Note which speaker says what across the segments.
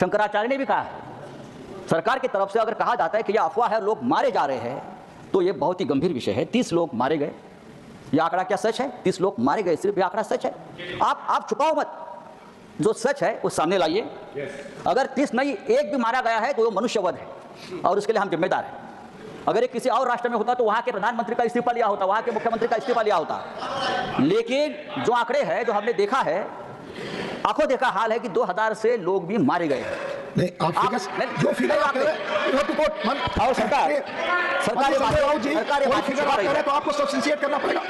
Speaker 1: शंकराचार्य ने भी कहा है, सरकार की तरफ से अगर कहा जाता है कि यह अफवाह है, लोग मारे जा रहे हैं, तो ये बहुत ही गंभीर विषय है। 30 लोग मारे गए, यह आंकड़ा क्या सच है? 30 लोग मारे गए, सिर्फ यह आंकड़ा सच है। आप छुपाओ मत, जो सच है वो सामने लाइए। अगर 30 नहीं, एक भी मारा गया है तो वो मनुष्यवध है और उसके लिए हम जिम्मेदार हैं। अगर ये किसी और राष्ट्र में होता तो वहां के प्रधानमंत्री का इस्तीफा लिया होता, वहां के मुख्यमंत्री का इस्तीफा लिया होता। लेकिन जो आंकड़े हैं, जो हमने देखा है, आंखों देखा हाल है कि 2000 से लोग भी मारे गए हैं।
Speaker 2: नहीं, आप जो फिगर आप कह रहे हैं,
Speaker 1: और सरकार
Speaker 2: तो आपको सब्सिडिएट करना पड़ेगा।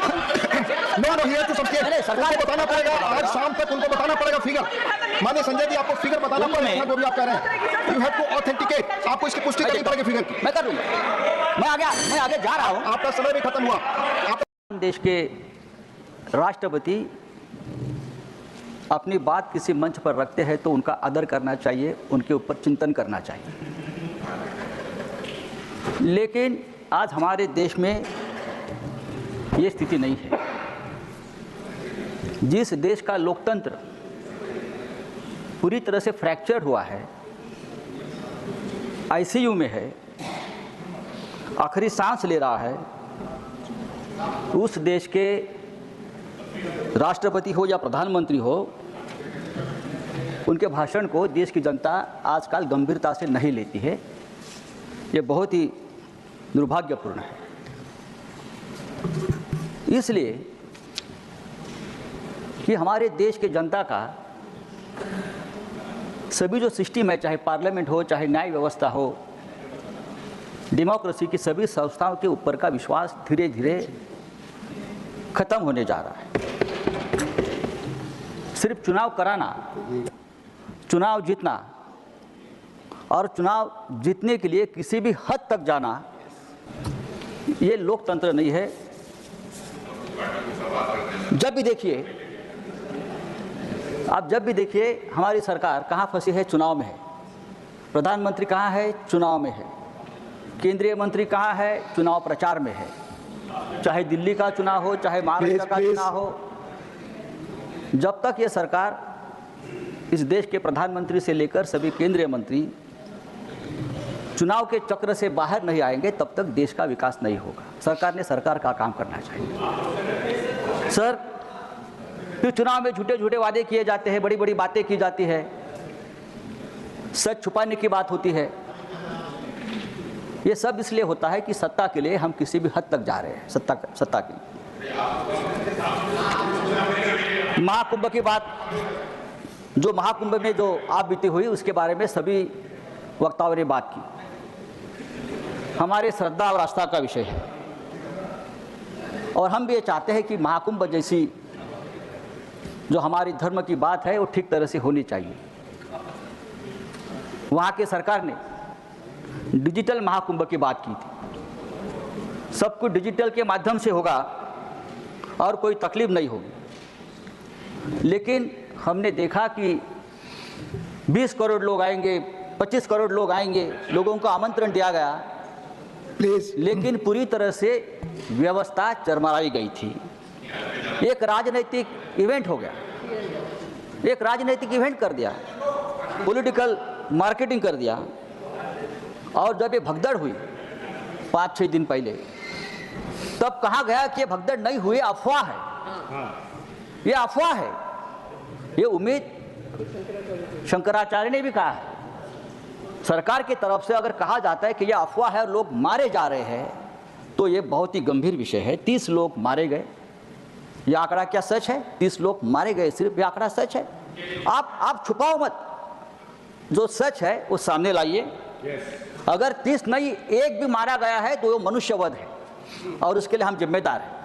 Speaker 2: नो हियर टू सब्सिडिएट, सरकार को बताना पड़ेगा। आज शाम तक उनको बताना पड़ेगा फिगर। माननीय संजय जी, आपको फिगर बताना पड़ेगा जो भी आप कह रहे हैं। यू हैव टू ऑथेंटिकेट, आपको इसकी पुष्टि करनी पड़ेगी फिगर की।
Speaker 1: मैं कर दूंगा, मैं आगे जा रहा हूं।
Speaker 2: आपका समय भी खत्म हुआ।
Speaker 1: देश के राष्ट्रपति अपनी बात किसी मंच पर रखते हैं तो उनका आदर करना चाहिए, उनके ऊपर चिंतन करना चाहिए। लेकिन आज हमारे देश में ये स्थिति नहीं है। जिस देश का लोकतंत्र पूरी तरह से फ्रैक्चर हुआ है, आईसीयू में है, आखिरी सांस ले रहा है, उस देश के राष्ट्रपति हो या प्रधानमंत्री हो, उनके भाषण को देश की जनता आजकल गंभीरता से नहीं लेती है। ये बहुत ही दुर्भाग्यपूर्ण है। इसलिए कि हमारे देश के जनता का सभी जो सिस्टम है, चाहे पार्लियामेंट हो, चाहे न्याय व्यवस्था हो, डेमोक्रेसी की सभी संस्थाओं के ऊपर का विश्वास धीरे धीरे खत्म होने जा रहा है। सिर्फ चुनाव कराना, चुनाव जीतना और चुनाव जीतने के लिए किसी भी हद तक जाना, ये लोकतंत्र नहीं है। जब भी देखिए हमारी सरकार कहाँ फंसी है? चुनाव में है। प्रधानमंत्री कहाँ है? चुनाव में है। केंद्रीय मंत्री कहाँ है? चुनाव प्रचार में है। चाहे दिल्ली का चुनाव हो, चाहे महाराष्ट्र का चुनाव हो, जब तक ये सरकार, इस देश के प्रधानमंत्री से लेकर सभी केंद्रीय मंत्री चुनाव के चक्र से बाहर नहीं आएंगे, तब तक देश का विकास नहीं होगा। सरकार ने सरकार का काम करना चाहिए। सर, फिर चुनाव में झूठे झूठे वादे किए जाते हैं, बड़ी बड़ी बातें की जाती है, सच छुपाने की बात होती है। ये सब इसलिए होता है कि सत्ता के लिए हम किसी भी हद तक जा रहे हैं। सत्ता के लिए महाकुंभ की बात, जो महाकुंभ में जो आप बीती हुई, उसके बारे में सभी वक्ताओं ने बात की। हमारे श्रद्धा और आस्था का विषय है और हम भी ये चाहते हैं कि महाकुंभ जैसी जो हमारी धर्म की बात है वो ठीक तरह से होनी चाहिए। वहाँ की सरकार ने डिजिटल महाकुंभ की बात की थी। सब कुछ डिजिटल के माध्यम से होगा और कोई तकलीफ नहीं होगी। लेकिन हमने देखा कि 20 करोड़ लोग आएंगे, 25 करोड़ लोग आएंगे, लोगों को आमंत्रण दिया गया, लेकिन पूरी तरह से व्यवस्था चरमराई गई थी। एक राजनीतिक इवेंट हो गया, एक राजनीतिक इवेंट कर दिया, पॉलिटिकल मार्केटिंग कर दिया। और जब ये भगदड़ हुई 5-6 दिन पहले, तब कहा गया कि ये भगदड़ नहीं हुई, अफवाह है, ये अफवाह है। ये उम्मीद शंकराचार्य ने भी कहा है, सरकार की तरफ से अगर कहा जाता है कि यह अफवाह है और लोग मारे जा रहे हैं, तो ये बहुत ही गंभीर विषय है। 30 लोग मारे गए, यह आंकड़ा क्या सच है? 30 लोग मारे गए, सिर्फ यह आंकड़ा सच है। आप छुपाओ मत, जो सच है वो सामने लाइए। अगर 30 नहीं, एक भी मारा गया है तो वो मनुष्यवध है और उसके लिए हम जिम्मेदार हैं।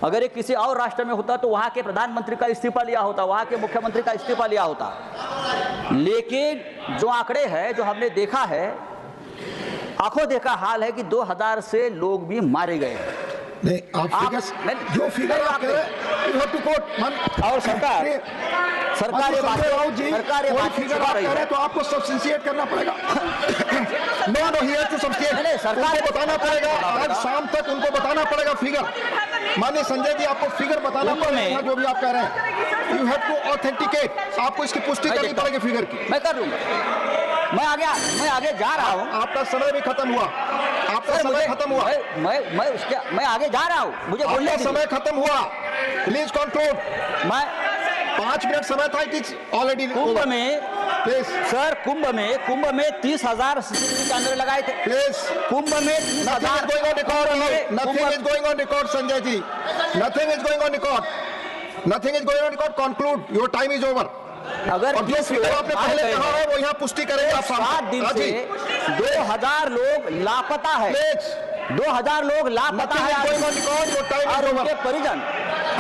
Speaker 1: अगर ये किसी और राष्ट्र में होता तो वहाँ के प्रधानमंत्री का इस्तीफा लिया होता, वहाँ के मुख्यमंत्री का इस्तीफा लिया होता। लेकिन जो आंकड़े हैं, जो हमने देखा है, आंखों देखा हाल है कि 2000 से लोग भी मारे गए हैं।
Speaker 2: नहीं, जो फिगर आप कह रहे हैं,
Speaker 1: और सरकार
Speaker 2: तो आपको सब्सिडिएट करना पड़ेगा। नो हियर टू सब्सिडिएट, सरकार को बताना पड़ेगा। आज शाम तक उनको बताना पड़ेगा फिगर। माननीय संजय जी, आपको फिगर बताना
Speaker 1: कुंभ
Speaker 2: पड़ेगा
Speaker 1: में-
Speaker 2: जो भी आप कह रहे हैं। यू हैव टू ऑथेंटिकेट, आपको इसकी पुष्टि करनी पड़ेगी फिगर की।
Speaker 1: मैं कर लूंगा, मैं आगे जा रहा हूँ।
Speaker 2: आपका समय भी खत्म हुआ, आपका समय खत्म हुआ,
Speaker 1: मैं आगे जा रहा हूँ, मुझे बोलने
Speaker 2: आपका
Speaker 1: दीजिए।
Speaker 2: समय खत्म हुआ। Please conclude.
Speaker 1: मैं
Speaker 2: 5 मिनट समय था, इट इज ऑलरेडी
Speaker 1: कुंभ में
Speaker 2: प्लीज
Speaker 1: सर, कुंभ में 30,000 सीसीटीवी कैमरे लगाए थे।
Speaker 2: प्लीज।
Speaker 1: कुंभ में 30,000
Speaker 2: Nothing is going on record. Nothing is going on record, Sanjay ji. Nothing is going on record. Nothing is going on record. Conclude. Your time is over.
Speaker 1: अगर
Speaker 2: और जो figure आपने पहले कहा है वो यहाँ पुष्टि करेंगे आप
Speaker 1: 7 दिन
Speaker 2: राजी।
Speaker 1: से 2000 लोग लापता है।
Speaker 2: प्लीज।
Speaker 1: 2000 लोग लापता
Speaker 2: Nothing
Speaker 1: है
Speaker 2: is going on record. Your time
Speaker 1: और
Speaker 2: is
Speaker 1: उनके
Speaker 2: over.
Speaker 1: परिजन।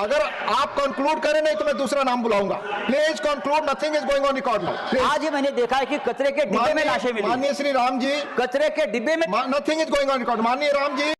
Speaker 2: अगर आप कंक्लूड करें नहीं तो मैं दूसरा नाम बुलाऊंगा। Please conclude. Nothing is going on record now.
Speaker 1: आज ही मैंने देखा है कि कचरे के डिब्बे में लाशें मिली।
Speaker 2: माननीय श्री राम जी,
Speaker 1: कचरे के डिब्बे में
Speaker 2: nothing is going on record. माननीय राम जी।